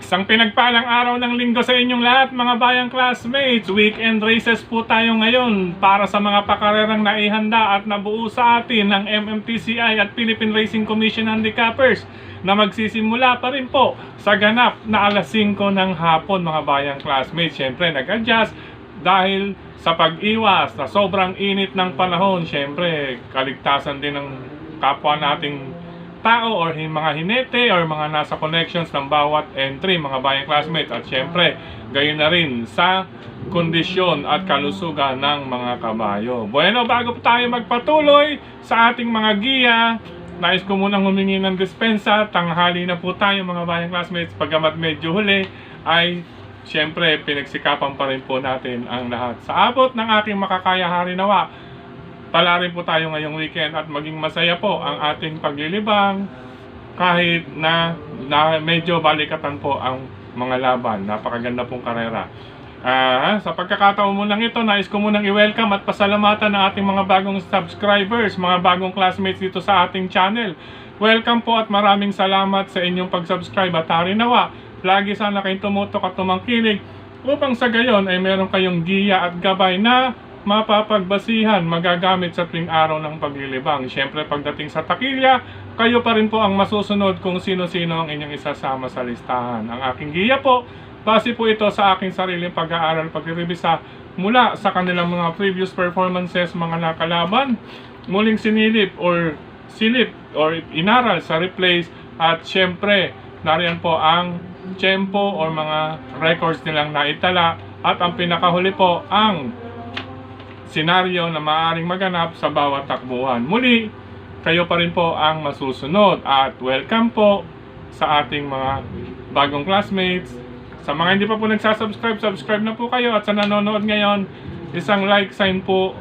Isang pinagpalang araw ng linggo sa inyong lahat mga bayang classmates. Weekend races po tayo ngayon para sa mga pakarerang naihanda at nabuo sa atin ng MMTCI at Philippine Racing Commission Handicappers na magsisimula pa rin po sa ganap na alas 5 ng hapon mga bayang classmates. Siyempre nag-adjust dahil sa pag-iwas na sobrang init ng panahon. Siyempre kaligtasan din ng kapwa nating tao or mga hinete or mga nasa connections ng bawat entry mga bayang classmates, at syempre gayon na rin sa kondisyon at kalusugan ng mga kabayo. Bueno, bago po tayo magpatuloy sa ating mga giya, nais ko munang humingi ng dispensa. Tanghali na po tayo mga bayang classmates. Pagkamat medyo huli ay syempre pinagsikapan pa rin po natin ang lahat. Sa abot ng aking makakaya hari nawa, pala rin po tayo ngayong weekend at maging masaya po ang ating paglilibang kahit na medyo balikatan po ang mga laban. Napakaganda pong karera. Sa pagkakataon mo lang ito, nais ko munang i-welcome at pasalamatan ang ating mga bagong subscribers, mga bagong classmates dito sa ating channel. Welcome po at maraming salamat sa inyong pag-subscribe at hari nawa, lagi sana kayong tumutok at tumangkilig upang sa gayon ay meron kayong giya at gabay na mapapagbasihan, magagamit sa tuwing araw ng paglilibang. Siyempre pagdating sa takilya, kayo pa rin po ang masusunod kung sino-sino ang inyong isasama sa listahan. Ang aking giya po, base po ito sa aking sariling pag-aaral, pagre-revisa mula sa kanilang mga previous performances, mga nakalaban, muling sinilip or inaral sa replays, at siyempre nariyan po ang tempo or mga records nilang naitala, at ang pinakahuli po ang senaryo na maaaring maganap sa bawat takbuhan. Muli, kayo pa rin po ang masusunod, at welcome po sa ating mga bagong classmates. Sa mga hindi pa po nagsasubscribe, subscribe na po kayo, at sa nanonood ngayon, isang like sign po,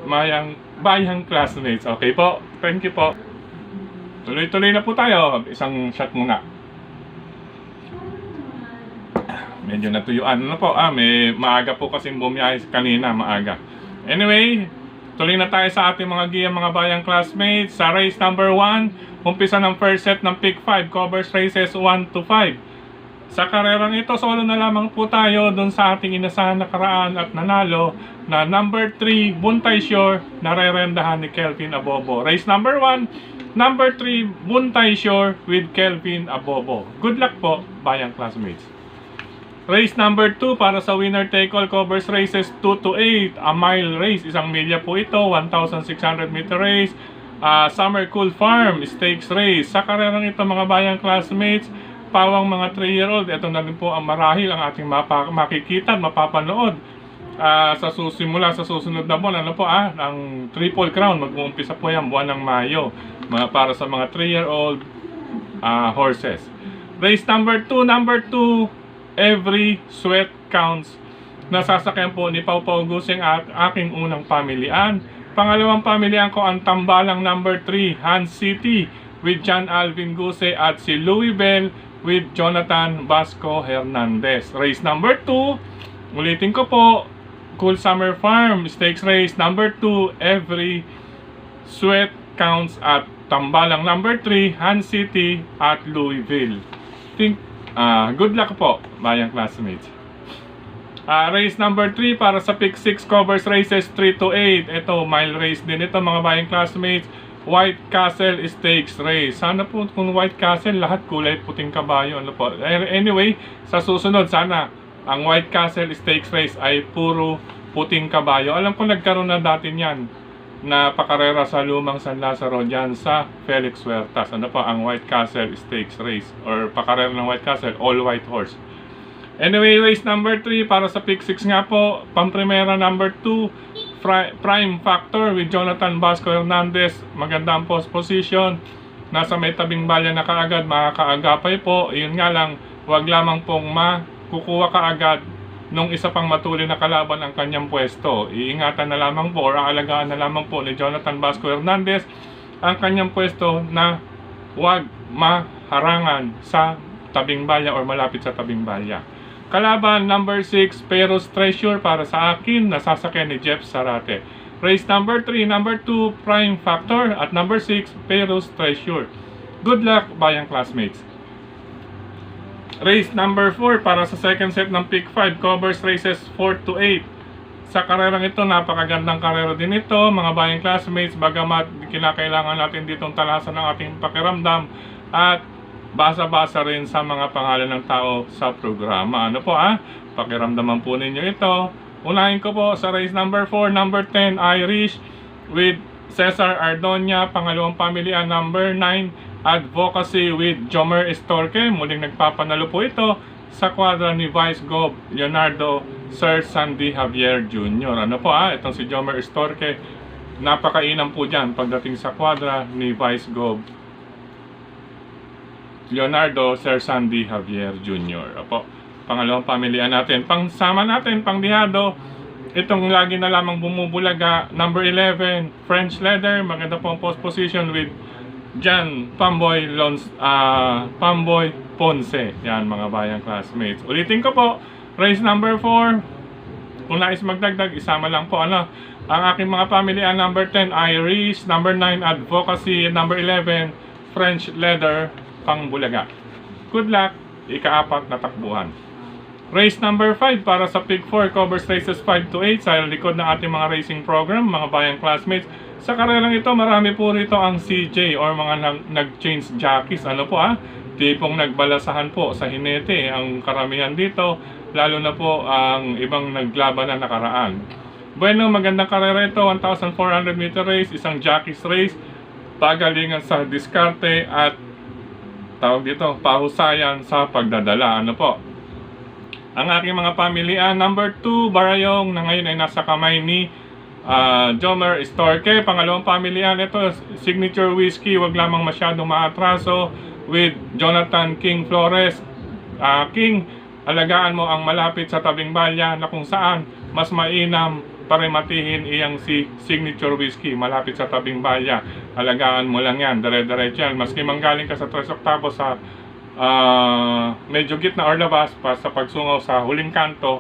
bayang classmates. Okay po? Thank you po. Tuloy-tuloy na po tayo. Isang shot muna. Medyo natuyuan na po. May maaga po kasing bumiyahe kanina, maaga. Anyway, tuloy na tayo sa ating mga giya mga bayang classmates. Sa race number 1, umpisa ng first set ng pick 5, covers races 1 to 5. Sa karerang ito, solo na lamang po tayo dun sa ating inasahan na karaan at nanalo na number 3, Buntay Shore, na rerendahan ni Kelvin Abobo. Race number 1, number 3, Buntay Shore with Kelvin Abobo. Good luck po, bayang classmates. Race number 2 para sa winner take all, covers races 2 to 8, a mile race, isang milya po ito, 1,600 meter race, Summer Cool Farm Stakes race. Sa karerang ito mga bayang classmates, pawang mga 3-year-old, ito na rin po ang marahil ang ating makikita at mapapanood sa susunod na buwan. Ano po ang Triple Crown, mag-uumpisa po yan buwan ng Mayo, para sa mga 3-year-old horses. Race number 2, Every Sweat Counts, nasasakyan po ni Pau Pau Gusing at aking unang pamilian. Pangalawang pamilian ko ang tambalang number 3, Hans City with John Alvin Guse at si Louis Bell with Jonathan Vasco Hernandez. Race number 2, ulitin ko po, Cool Summer Farm Stakes race number 2, Every Sweat Counts at tambalang number 3, Hans City at Louisville. Good luck po, bayang classmates. Race number 3 para sa pick 6, covers races 3 to 8. Ito, mile race din ito mga bayang classmates. White Castle Stakes race. Sana po kung White Castle, lahat kulay puting kabayo. Ano po? Anyway, sa susunod, sana ang White Castle Stakes race ay puro puting kabayo. Alam ko nagkaroon na dati niyan na pakarera sa Lumang San Lazaro dyan sa Felix Huertas. Ano po ang White Castle Stakes race or pakarera ng White Castle, all white horse. Anyway, race number 3 para sa pick 6 nga po, pamprimera number 2, Prime Factor with Jonathan Vasco Hernandez. Maganda ang post position, nasa may tabing balya na kaagad, makakaagapay po. Yun nga lang, wag lamang pong makukuha kaagad nung isa pang matuloy na kalaban ang kanyang pwesto. Iingatan na lamang po or aalagaan na lamang po ni Jonathan Vasco Hernandez ang kanyang pwesto na wag maharangan sa tabing balya or malapit sa tabing balya. Kalaban number 6, Peros Treasure para sa akin, nasasakyan ni Jeff Sarate. Race number 3, number 2, Prime Factor at number 6, Peros Treasure. Good luck, bayang classmates. Race number 4 para sa second set ng Pick 5 covers races 4 to 8. Sa karerang ito, napakagandang karera din ito, mga bayang classmates, bagamat kinakailangan natin ditong talasan ng ating pakiramdam at basa-basa rin sa mga pangalan ng tao sa programa. Ano po pakiramdaman po ninyo ito. Unahin ko po sa race number 4, number 10, Irish with Cesar Ardoña, pangalawang pamilihan number 9, Advocacy with Jomer Estorque. Muling nagpapanalo po ito sa kwadra ni Vice Gov Leonardo Sir Sandy Javier Jr. Ano po itong si Jomer Estorque, napakainam po dyan pagdating sa kwadra ni Vice Gov Leonardo Sir Sandy Javier Jr. Opo, pangalawang pamilihan natin. Pangsama natin, pangdihado, itong lagi na lamang bumubulaga, number 11, French Leather, maganda po ang post position with Jan Pamboy Ponce. Yan mga bayang classmates. Ulitin ko po, race number 4. Kung nais magdagdag, isama lang po ang aking mga pamilihan, number 10, Irish, number 9, Advocacy, number 11, French Leather, pangbulaga. Good luck, ika-4 na takbuhan. Race number 5 para sa Pick 4 covers races 5 to 8 sa likod ng ating mga racing program, mga bayang classmates. Sa karerang ito, marami po rito ang CJ or mga nag-change jockeys. Ano po tipong nagbalasahan po sa hinete ang karamihan dito, lalo na po ang ibang naglaban na nakaraan. Bueno, magandang karera ito, 1,400 meter race, isang jockeys race, pagalingan sa diskarte at tawag dito, pahusayan sa pagdadala. Ano po? Ang aking mga pamilihan, number 2, Barayong, na ngayon ay nasa kamay ni Jomer Estorque. Pangalawang pamilihan, ito, Signature Whiskey, wag lamang masyadong maatraso, with Jonathan King Flores. King, alagaan mo ang malapit sa tabing balya na kung saan mas mainam parimatihin iyang si Signature Whiskey malapit sa tabing balya. Alagaan mo lang yan, dire-diretso yan. Maski manggaling ka sa 3 Octavos sa medyo gitna or labas pa sa pagsungaw sa huling kanto,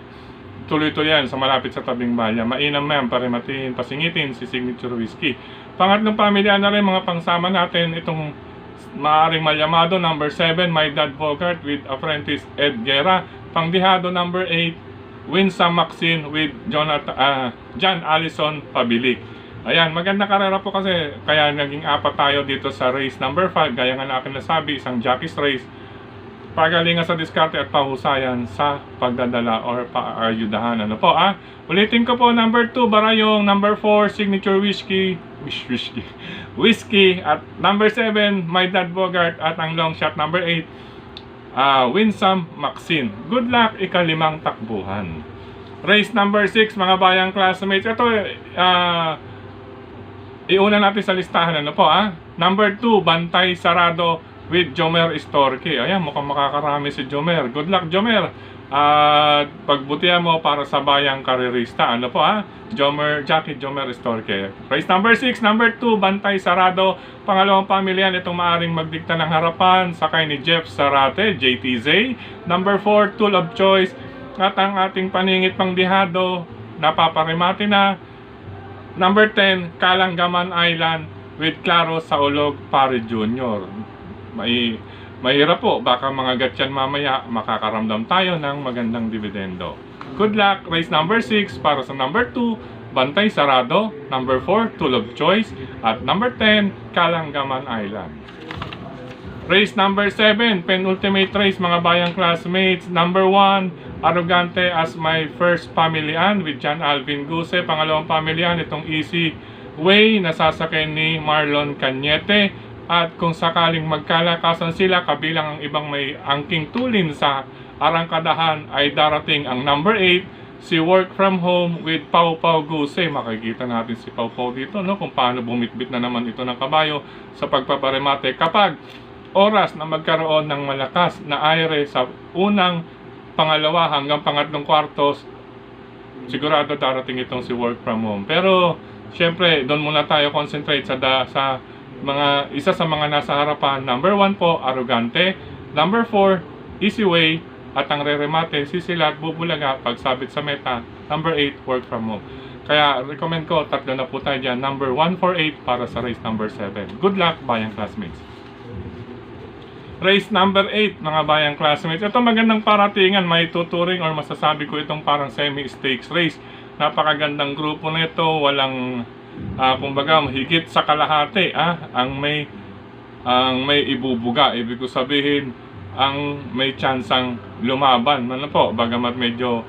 tuloy-tuloy yan sa malapit sa tabing balya. Mainam yan, parimatihin, pasingitin si Signature Whiskey. Pangatlong pamilya na rin mga pangsama natin, itong maaring malyamado, number 7, My Dad Bogart with Apprentice Ed Guerra. Pangdihado, number 8, Winsam Maxine with John Allison Pabilik. Ayan, maganda karera po kasi kaya naging 4 tayo dito sa race number 5. Gaya nga na akin nasabi, isang jockeys race, pagalingan sa diskarte at pahusayan sa pagdadala or paayudahan. Ano po ulitin ko po, number 2, Barayong, number 4, Signature Whiskey, at number 7, My Dad Bogart, at ang long shot, number 8, Winsam Maxine. Good luck, ika-5 takbuhan. Race number 6, mga bayang classmates. Ito, iuna natin sa listahan. Ano po number 2, Bantay Sarado with Jomer Estorque. Ayan, mukhang makakarami si Jomer. Good luck, Jomer. Pagbutihan mo para sa bayang karerista. Ano po Jomer Estorque. Race number 6, number 2, Bantay Sarado. Pangalawang pamilyan, itong maaring magdikta ng harapan, sakay ni Jeff Sarate, JTZ. Number 4, Tool of Choice. At ang ating paningit pangdihado, napaparimati na. Number 10, Kalanggaman Island with Claro Saulog Pare Jr. Mahirap po, baka mga gatyan mamaya makakaramdam tayo ng magandang dividendo. Good luck. Race number 6 para sa number 2, Bantay Sarado, number 4, Tool of Choice, at number 10, Kalanggaman Island. Race number 7, penultimate race mga bayang classmates. Number 1, Arrogante as my first pamilihan with John Alvin Guse. Pangalawang pamilihan, itong Easy Way, nasasakay ni Marlon Cañete. At kung sakaling magkalakasan sila, kabilang ang ibang may angking tulin sa arangkadahan, ay darating ang number 8, si Work From Home with Pau Pau Guse. Makikita natin si Pau Pau dito, kung paano bumitbit na naman ito ng kabayo sa pagpaparimate. Kapag oras na magkaroon ng malakas na aire sa unang, pangalawa hanggang pangatlong kwartos, sigurado darating itong si Work From Home. Pero syempre, doon muna tayo concentrate sa mga isa sa mga nasa harapan. Number 1 po, Arrogante. Number 4, Easy Way. At ang re-remate, Sisilat, Bubulaga, pagsabit sa meta. Number 8, Work From Home. Kaya recommend ko, 3 na po tayo dyan. Number 1, 4, 8 para sa race number 7. Good luck, bayang classmates. Race number 8, mga bayang classmates. Ito magandang paratingan, may tuturing or masasabi ko itong parang semi-stakes race. Napakagandang grupo na ito, walang kumbaga higit sa kalahati ang may ibubuga. Ibig ko sabihin, ang may tsansang lumaban. Ano po, bagamat medyo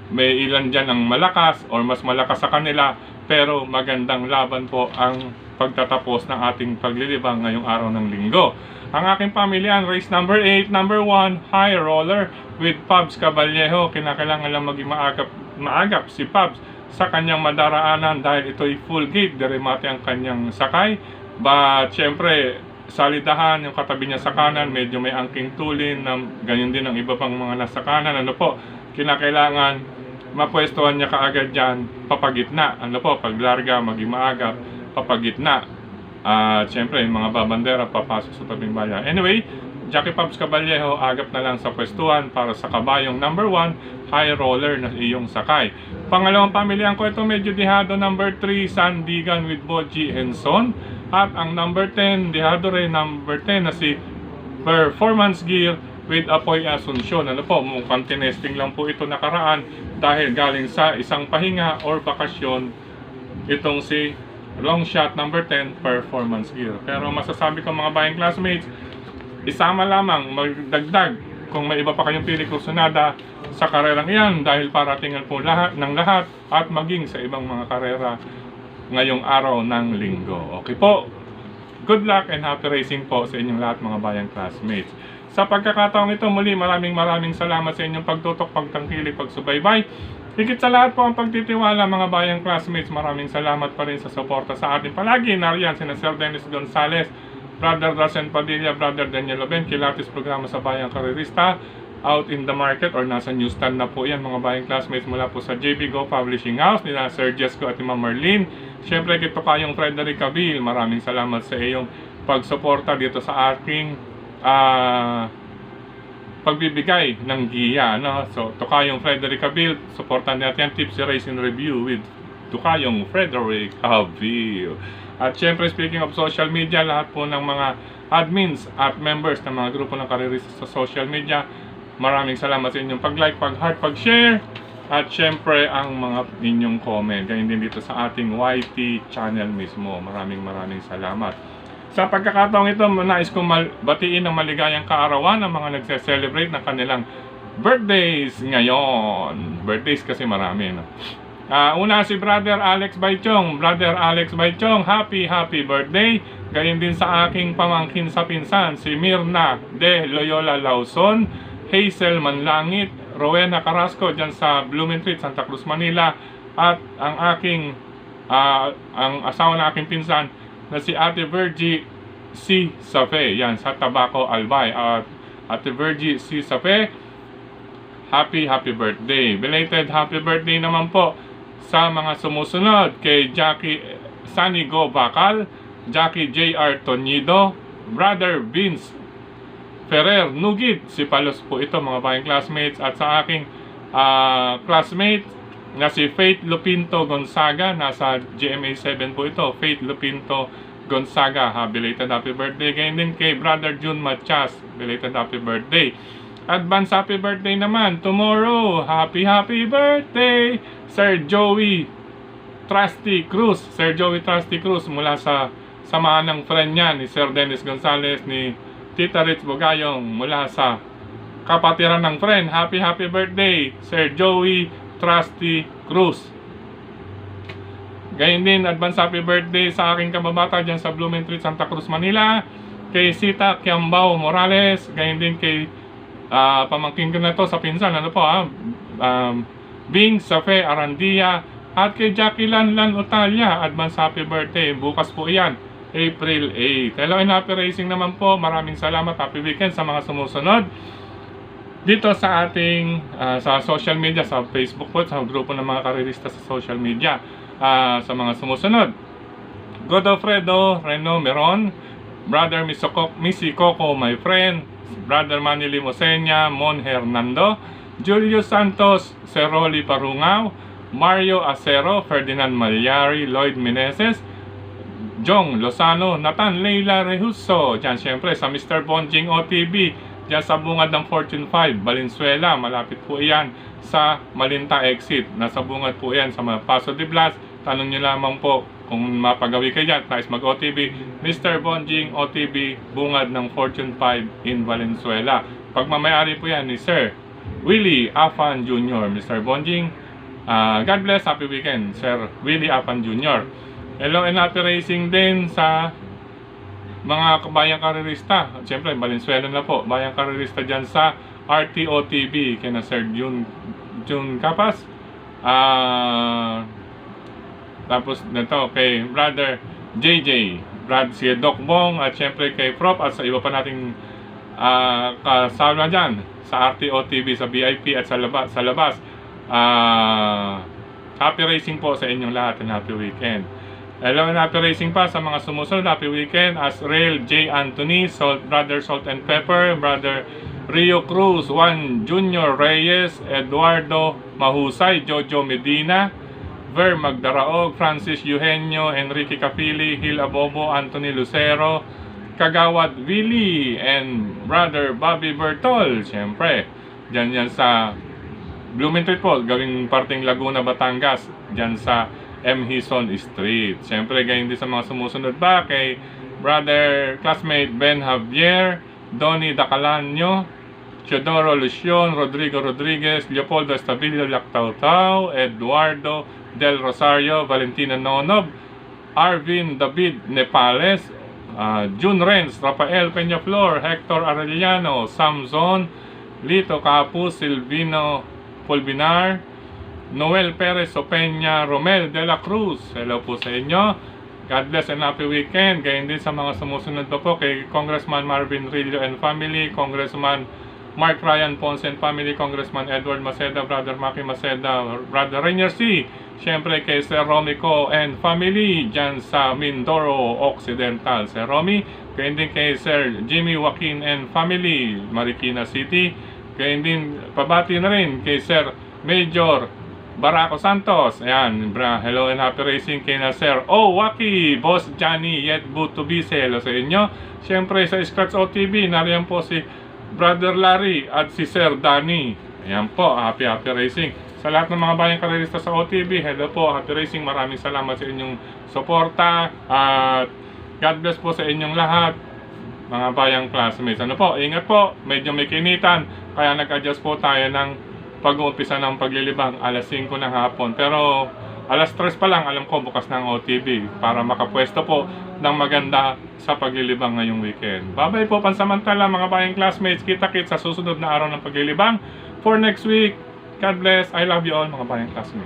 may ilan dyan ang malakas or mas malakas sa kanila, pero magandang laban po ang pagtatapos ng ating paglilibang ngayong araw ng linggo. Ang aking pamilyan, race number 8, number 1, High Roller with Pabs Caballejo. Kinakailangan lang maging maagap si Pabs sa kanyang madaraanan dahil ito'y full gate, deremate ang kanyang sakay. But syempre, salidahan yung katabi niya sa kanan, medyo may angking tulin, na ganyan din ang iba pang mga nasa kanan. Ano po, kinakailangan mapwestuhan niya kaagad dyan, papagitna. Ano po, paglarga, maging maagap, papagitna. Siyempre, yung mga babandera papasok sa tabing bayan. Anyway, Jackie Pabs Caballejo, agap na lang sa pwestuhan para sa kabayong number 1, High Roller na iyong sakay. Pangalawang pamilyan ko ito, medyo dihado, number 3, Sandigan with Boji Henson. At ang number 10, dihado rin, number 10 na si Performance Gear with Apoy Asuncion. Ano po, mukhang tinesting lang po ito nakaraan dahil galing sa isang pahinga or bakasyon itong si long shot number 10 Performance Gear. Pero masasabi ko mga bayang classmates, isama lamang, magdagdag kung may iba pa kayong pili kursunada sa karerang iyan dahil paratingan po lahat ng lahat at maging sa ibang mga karera ngayong araw ng linggo. Okay po, good luck and happy racing po sa inyong lahat mga bayang classmates. Sa pagkakataong ito muli, maraming salamat sa inyong pagtutok, pagtangkilik, pagsubaybay. Higit sa lahat po ang pagtitiwala mga bayang classmates. Maraming salamat pa rin sa suporta sa atin palagi. Nariyan sina Sir Dennis Gonzales, Brother Rasen Padilla, Brother Daniel Loben, Kilatis programa sa Bayang Karerista, out in the market or nasa newsstand na po yan mga bayang classmates mula po sa JB Go Publishing House, nila Sir Jesco at Ma'am Marlene. Siyempre kito kayong Frederick Cabil, maraming salamat sa iyong pagsuporta dito sa aking pagbibigay ng giya, no? So, Tukayong Frederick Cabil, supportan natin Tipsy Racing Review with Tukayong Frederick Cabil. At syempre, speaking of social media, lahat po ng mga admins at members ng mga grupo ng karerista sa social media, maraming salamat sa inyong pag-like, pag-heart, pag-share, at syempre ang mga inyong comment. Ganyan din dito sa ating YT channel mismo. Maraming salamat. Sa pagkakataong ito, nais kong batiin ng maligayang kaarawan ng mga nagse-celebrate ng kanilang birthdays ngayon. Birthdays kasi marami, no? Una si Brother Alex Baichong. Brother Alex Baichong, happy birthday. Gayon din sa aking pamangkin sa pinsan, si Mirna de Loyola Lawson, Hazel Manlangit, Rowena Carrasco dyan sa Blumentritt, Santa Cruz, Manila. At ang aking ang asawa ng aking pinsan na si Ate Virgie C. Safe, yan, sa Tabaco, Albay. At Ate Virgie C. Safe, happy birthday. Belated happy birthday naman po sa mga sumusunod kay Jackie Sanigo Bacal, Jackie J.R. Tonido, Brother Vince Ferrer Nugit, si Palos po ito mga bayang classmates. At sa aking classmate na si Faith Lupinto Gonzaga, nasa GMA 7 po ito, Faith Lupinto Gonzaga, belated happy birthday. Ganyan din kay Brother June Matias, belated happy birthday. Advance happy birthday naman tomorrow, happy birthday Sir Joey Trusty Cruz. Sir Joey Trusty Cruz mula sa samahan ng friend niya ni Sir Dennis Gonzales, ni Tita Rich Bugayong, mula sa kapatiran ng friend. Happy birthday Sir Joey Trusty Cruz. Gayun din, advance happy birthday sa aking kababata dyan sa Blumentritt, Santa Cruz, Manila, kay Sita Kiambao Morales. Gayun din kay pamangkin ko na to sa pinsan, ano po Bing Safe Arandia, at kay Jackie Lanlan Otalia, advance happy birthday. Bukas po yan, April 8. Hello and happy racing naman po. Maraming salamat, happy weekend sa mga sumusunod dito sa ating sa social media, sa Facebook po, sa grupo ng mga karerista sa social media. Sa mga sumusunod, Godofredo Reno Meron, Brother Missy Coco, my friend, Brother Manny Limosenia, Mon Hernando, Julius Santos, Seroli Parungaw, Mario Acero, Ferdinand Malyari, Lloyd Meneses, Jong Lozano, Nathan Leila Rehuso, dyan syempre sa Mr. Bonjing OTB, dyan sa bungad ng Fortune 5, Valenzuela, malapit po yan sa Malinta Exit. Nasa bungad po yan sa Paso de Blas. Tanong nyo lamang po kung mapagawi kayo dyan, nais mag-OTB, Mr. Bonjing OTB, bungad ng Fortune 5 in Valenzuela. Pagmamayari po yan ni Sir Willie Afan Jr. Mr. Bonjing, God bless, happy weekend, Sir Willie Afan Jr. Hello and happy racing din sa mga bayang karerista. Siyempre, Valenzuela na po. Bayang karerista dyan sa RTOTB. Kaya na Sir June Capas. Tapos nito kay Brother JJ. Brad si Doc Bong. At siyempre kay Prof. At sa iba pa nating kasama dyan. Sa RTOTB, sa VIP at sa labas. Happy racing po sa inyong lahat and happy weekend. Hello and happy racing pa sa mga sumusunod. Happy weekend. Asrael J. Anthony, Brother Salt and Pepper, Brother Rio Cruz, Juan Junior Reyes, Eduardo Mahusay, Jojo Medina, Ver Magdaraog, Francis Eugenio, Enrique Capili, Hil Abobo, Anthony Lucero, Kagawad Willie, and Brother Bobby Bertol. Siyempre, dyan yan sa Blumentritt po, gawing parting Laguna, Batangas, dyan sa M. Hison Street. Siyempre, gayon din sa mga sumusunod ba kay Brother Classmate Ben Javier, Donnie Dacalanyo, Teodoro Lucion, Rodrigo Rodriguez, Leopoldo Estabilio Lactautau, Eduardo Del Rosario, Valentina Nonob, Arvin David Nepales, June Renz, Rafael Peñaflor, Hector Arellano, Samson, Lito Capus, Silvino Polbinar, Noel Perez Opeña, Romel de la Cruz. Hello po sa inyo. God bless and happy weekend. Gayon din sa mga sumusunod pa po kay Congressman Marvin Rillo and family, Congressman Mark Ryan Ponce and family, Congressman Edward Maceda, Brother Maki Maceda, Brother Rainier C. Siyempre kay Sir Romico and family dyan sa Mindoro Occidental. Sir Romy. Gayon din kay Sir Jimmy Joaquin and family, Marikina City. Gayon din pabati na rin kay Sir Major Baraco Santos. Ayan, hello and happy racing kay na Sir Waki, Boss Johnny, yet good to be. Hello sa inyo. Siyempre sa Scratch OTB, nariyan po si Brother Larry at si Sir Danny. Ayan po, happy racing. Sa lahat ng mga bayang karerista sa OTB, hello po, happy racing. Maraming salamat sa inyong suporta. At God bless po sa inyong lahat, mga bayang classmates. Ano po, ingat po, medyo may kinitan. Kaya nag-adjust po tayo ng pag-uumpisa ng paglilibang alas 5 ng hapon. Pero alas 3 pa lang, alam ko bukas ng OTB para makapwesto po ng maganda sa paglilibang ngayong weekend. Bye-bye po pansamantala mga bayang classmates. Kita-kits sa susunod na araw ng paglilibang for next week. God bless. I love you all mga bayang classmates.